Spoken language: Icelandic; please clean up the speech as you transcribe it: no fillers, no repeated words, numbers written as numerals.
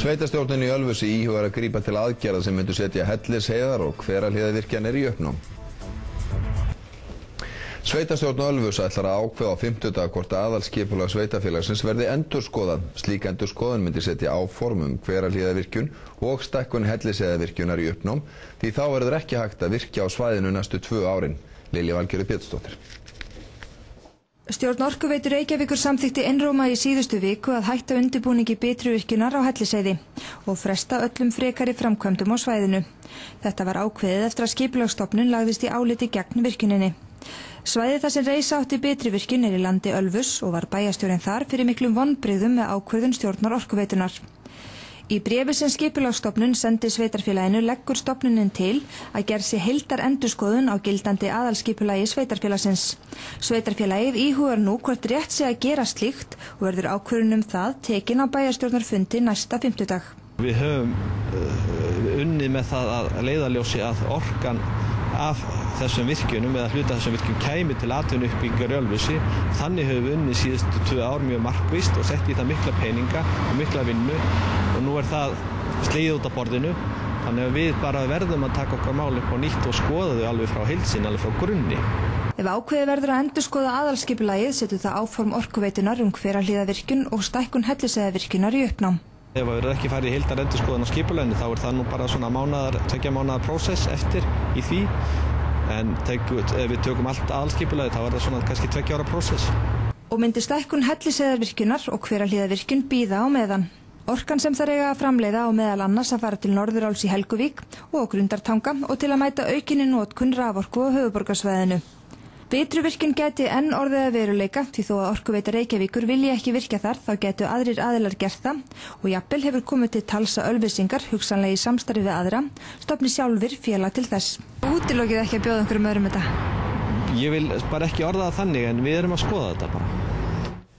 Sveitarstjórnin í Ölfusi íhugar að grípa til aðgerða sem myndu setja Hellisheiðar og Hverahlíðarvirkjanir í uppnám. Sveitarstjórn Ölfus ætlar að ákveða á 50 hvort aðalskipulag sveitarfélagsins verði endurskoðað. Slík endurskoðun myndi setja áform Hverahlíðarvirkjun og stækkun Hellisheiðarvirkjunar í uppnám, því þá verður ekki hægt að virkja á svæðinu næstu 2 árin. Lilja Valgerður Pétursdóttir. Stjórn Orkuveitu Reykjavíkur samþykkti einróma í síðustu viku að hætta undirbúningi Bitruvirkjunar á Hellisheiði og fresta öllum frekari framkvæmdum á svæðinu. Þetta var ákveðið eftir að skipulagsstofnun lagðist í áliti gegn virkjuninni. Svæðið þar sem reisa átti Bitruvirkjun í landi Ölfus og var bæjarstjórinn þar fyrir miklum vonbrigðum með ákvörðun stjórnar Orkuveitunar. Í bréfi sem skipulagsstofnun sendi sveitarfélaginu leggur stofnunin til að gerð sé heildarendurskoðun á gildandi aðalskipulagi sveitarfélagsins. Sveitarfélagið íhugar nú hvort rétt sé að gera slíkt og verður ákvörðun það tekin á bæjarstjórnarfundi næsta fimmtudag. Við höfum unnið með það að leiðarljósi að orkan af þessum virkjunum eða hluta þessum virkjunum kæmi til atvinnuuppbyggingar í Ölfusi. Þannig höfum við unnið síðustu 2 ár mjög markvisst og sett í það mikla peninga og mikla vinnu og nú er það slegið út af borðinu. Þannig að við bara verðum að taka okkar mál upp á nýtt og skoða þau alveg frá heilsin, alveg frá grunni. Ef ákveðið verður að endurskoða aðalskipulagið setur það áform Orkuveitunar Hverahlíðarvirkjun og stækkun Hellisheiðarvirkjunar í uppnám. Ef það verður ekki farið í heildarendurskoðun á skipulaginu þá er það nú bara svona 2 mánaðar prósess eftir í því. En ef við tökum allt aðalskipulagið þá er það svona kannski 2 ára prósess. Og myndi stækkun Hellisheiðarvirkjunar og Hverahlíðarvirkjun bíða á meðan. Orkan sem þær eiga að framleiða á meðal annars að fara til Norðuráls í Helguvík og Grundartanga og til að mæta aukinni notkun raforku á höfuðborgarsvæðinu. Bitruvirkjun gæti enn orðið að veruleika því þó að Orkuveita Reykjavíkur vilji ekki virkja þar þá gætu aðrir aðilar gert það og jafnvel hefur komið til tals að Ölfusingar, hugsanlega í samstarfi við aðra, stofni sjálfir félag til þess. Útilokið ekki að bjóða einhverjum öðrum þetta? Ég vil bara ekki orða það þannig en við erum að skoða þetta bara.